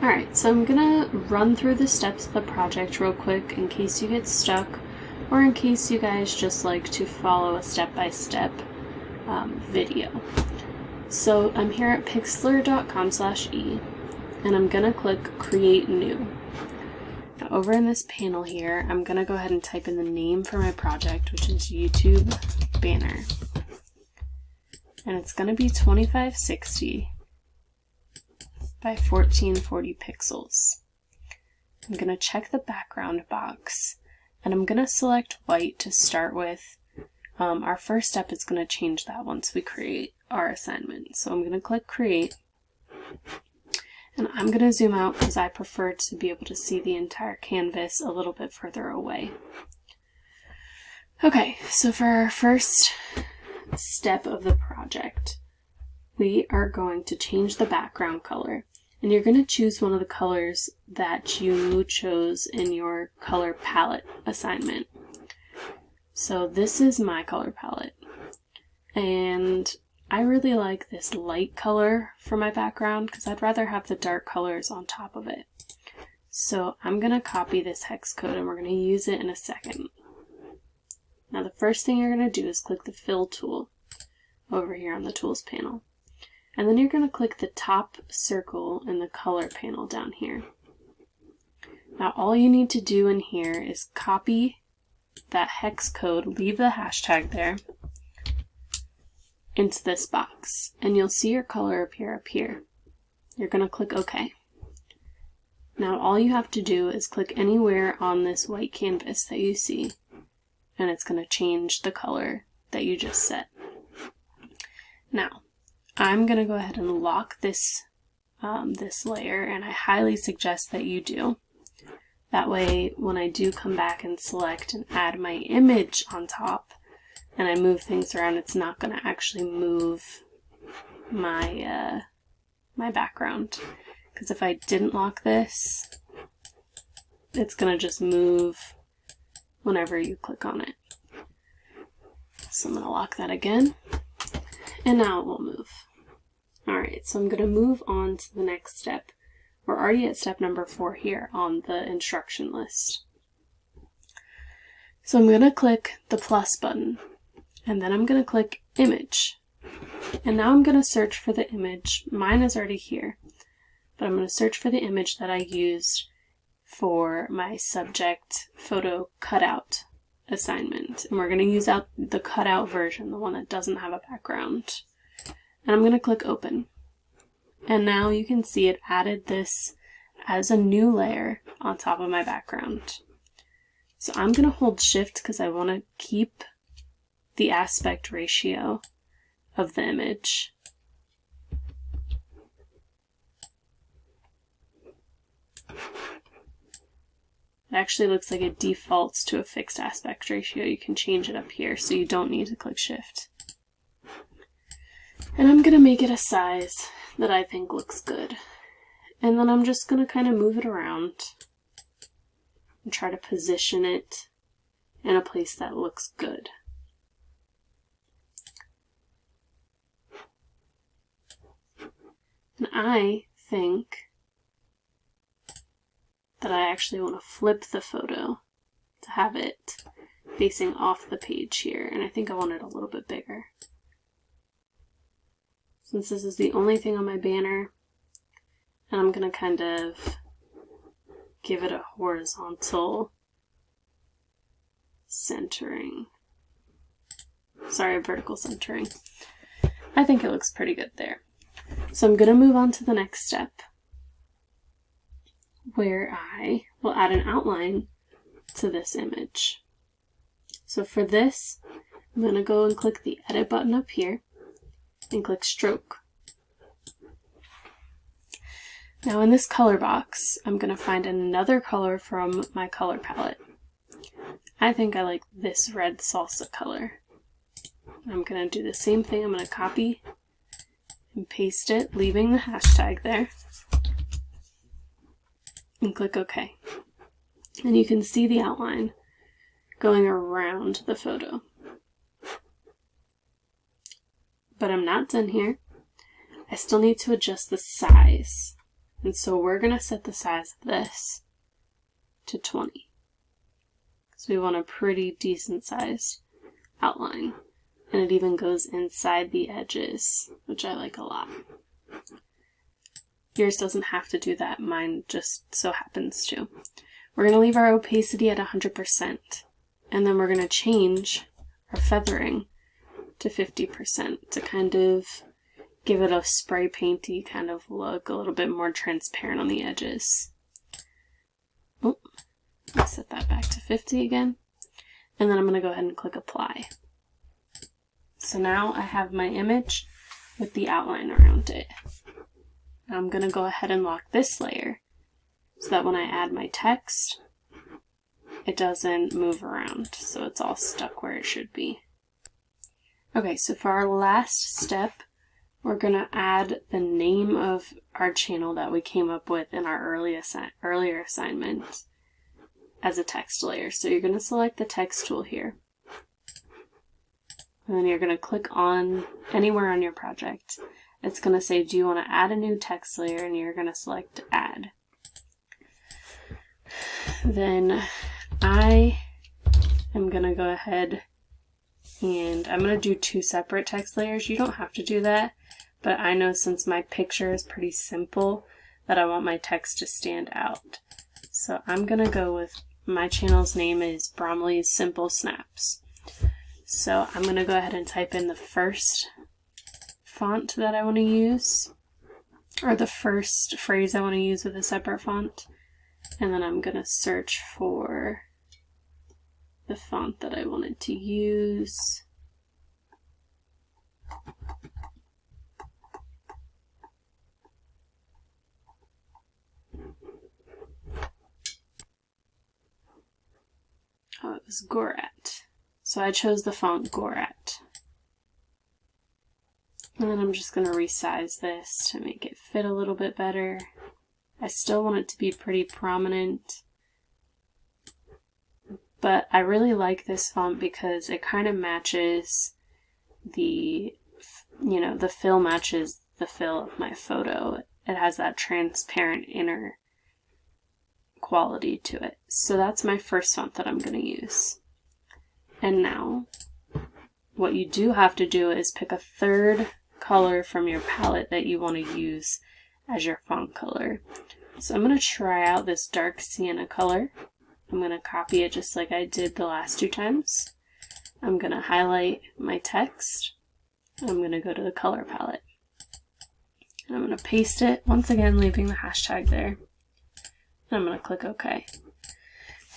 Alright, so I'm gonna run through the steps of the project real quick in case you get stuck, or in case you guys just like to follow a step-by-step video. So I'm here at pixlr.com/e, and I'm gonna click Create New. Now over in this panel here, I'm gonna go ahead and type in the name for my project, which is YouTube Banner. And it's gonna be 2560 by 1440 pixels. I'm going to check the background box, and I'm going to select white to start with. Our first step is going to change that once we create our assignment. So I'm going to click Create, and I'm going to zoom out because I prefer to be able to see the entire canvas a little bit further away. Okay, so for our first step of the project, we are going to change the background color. And you're going to choose one of the colors that you chose in your color palette assignment. So this is my color palette. And I really like this light color for my background because I'd rather have the dark colors on top of it. So I'm going to copy this hex code and we're going to use it in a second. Now the first thing you're going to do is click the Fill tool over here on the Tools panel. And then you're going to click the top circle in the color panel down here. Now all you need to do in here is copy that hex code, leave the hashtag there, into this box. And you'll see your color appear up here. You're going to click OK. Now all you have to do is click anywhere on this white canvas that you see, and it's going to change the color that you just set. Now, I'm going to go ahead and lock this, this layer, and I highly suggest that you do. That way, when I do come back and select and add my image on top, and I move things around, it's not going to actually move my, my background. Because if I didn't lock this, it's going to just move whenever you click on it. So I'm going to lock that again, and now it will move. Alright, so I'm going to move on to the next step. We're already at step number 4 here on the instruction list. So I'm going to click the plus button, and then I'm going to click Image. And now I'm going to search for the image. Mine is already here, but I'm going to search for the image that I used for my subject photo cutout assignment. And we're going to use out the cutout version, the one that doesn't have a background. And I'm going to click Open. And now you can see it added this as a new layer on top of my background. So I'm going to hold Shift because I want to keep the aspect ratio of the image. It actually looks like it defaults to a fixed aspect ratio. You can change it up here, so you don't need to click Shift. And I'm going to make it a size that I think looks good. And then I'm just going to kind of move it around and try to position it in a place that looks good. And I think that I actually want to flip the photo to have it facing off the page here, and I think I want it a little bit bigger. Since this is the only thing on my banner, and I'm going to kind of give it a horizontal centering. Sorry, vertical centering. I think it looks pretty good there. So I'm going to move on to the next step, where I will add an outline to this image. So for this, I'm going to go and click the Edit button up here and click Stroke. Now in this color box, I'm going to find another color from my color palette. I think I like this red salsa color. I'm going to do the same thing. I'm going to copy and paste it, leaving the hashtag there, and click OK. And you can see the outline going around the photo. But I'm not done here. I still need to adjust the size And so we're going to set the size of this to 20. So we want a pretty decent sized outline. And it even goes inside the edges, which I like a lot. Yours doesn't have to do that, mine just so happens to. We're going to leave our opacity at 100%, and then we're going to change our feathering to 50% to kind of give it a spray painty kind of look, a little bit more transparent on the edges. Oh, I'll set that back to 50 again, and then I'm going to go ahead and click apply. So now I have my image with the outline around it. Now I'm going to go ahead and lock this layer so that when I add my text, it doesn't move around, so it's all stuck where it should be. Okay, so for our last step, we're going to add the name of our channel that we came up with in our earlier assignment as a text layer. So you're going to select the text tool here. And then you're going to click on anywhere on your project. It's going to say, do you want to add a new text layer? And you're going to select add. Then I am going to go ahead and I'm going to do 2 separate text layers. You don't have to do that, but I know since my picture is pretty simple that I want my text to stand out. So I'm going to go with, my channel's name is Bromley's Simple Snaps. So I'm going to go ahead and type in the first font that I want to use, or the first phrase I want to use with a separate font, and then I'm going to search for the font that I wanted to use. Oh, it was Gorat. So I chose the font Gorat. And then I'm just going to resize this to make it fit a little bit better. I still want it to be pretty prominent, but I really like this font because it kind of matches the, the fill matches the fill of my photo. It has that transparent inner quality to it. So that's my first font that I'm going to use. And now, what you do have to do is pick a third color from your palette that you want to use as your font color. So I'm going to try out this dark sienna color. I'm going to copy it just like I did the last 2 times. I'm going to highlight my text. I'm going to go to the color palette. And I'm going to paste it, once again leaving the hashtag there. And I'm going to click OK.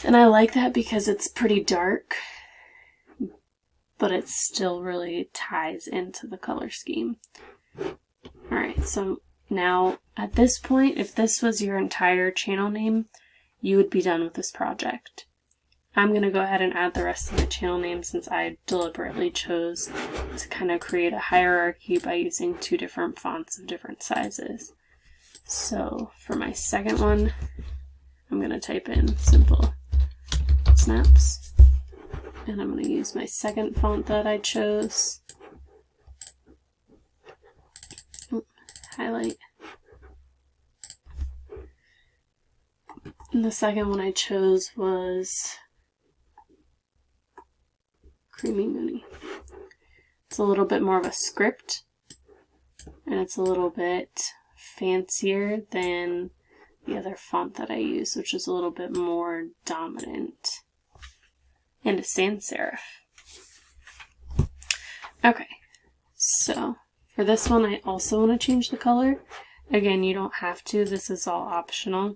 And I like that because it's pretty dark, but it still really ties into the color scheme. Alright, so now at this point, if this was your entire channel name, you would be done with this project. I'm going to go ahead and add the rest of my channel name since I deliberately chose to kind of create a hierarchy by using 2 different fonts of different sizes. So for my second one, I'm going to type in Simple Snaps. And I'm going to use my second font that I chose. Highlight. And the second one I chose was Creamy Mooney. It's a little bit more of a script, and it's a little bit fancier than the other font that I used, which is a little bit more dominant. And a sans serif. Okay, so for this one I also want to change the color. Again, you don't have to, this is all optional.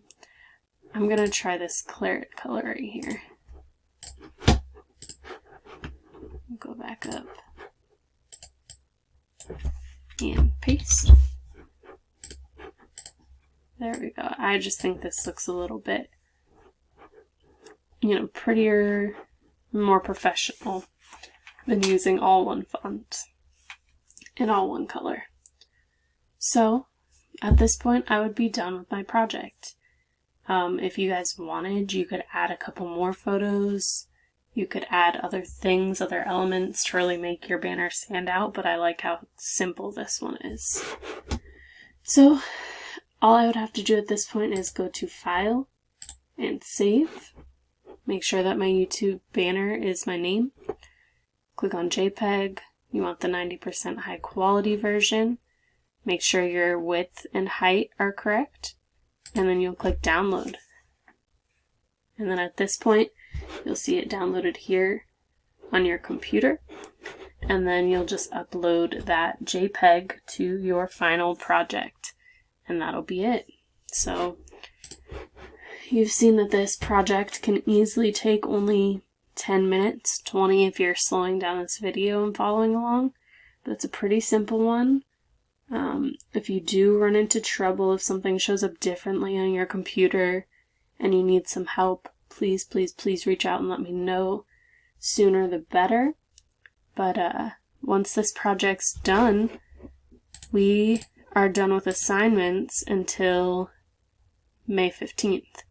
I'm going to try this claret color right here. Go back up and paste. There we go. I just think this looks a little bit, prettier, more professional than using all one font and all one color. So at this point I would be done with my project. If you guys wanted, you could add a couple more photos. You could add other things, other elements to really make your banner stand out, but I like how simple this one is. So all I would have to do at this point is go to File and Save. Make sure that my YouTube banner is my name. Click on JPEG. You want the 90% high quality version. Make sure your width and height are correct. And then you'll click Download. And then at this point, you'll see it downloaded here on your computer. And then you'll just upload that JPEG to your final project. And that'll be it. So you've seen that this project can easily take only 10 minutes, 20 if you're slowing down this video and following along. But it's a pretty simple one. If you do run into trouble, if something shows up differently on your computer and you need some help, please, please, please reach out and let me know. Sooner the better. But once this project's done, we are done with assignments until May 15th.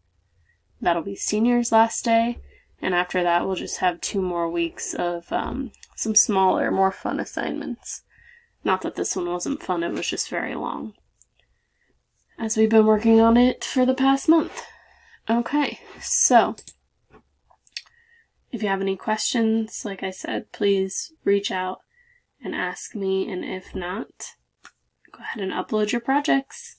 That'll be seniors' last day, and after that we'll just have 2 more weeks of some smaller, more fun assignments. Not that this one wasn't fun, it was just very long, as we've been working on it for the past month. Okay, so if you have any questions, like I said, please reach out and ask me, and if not, go ahead and upload your projects.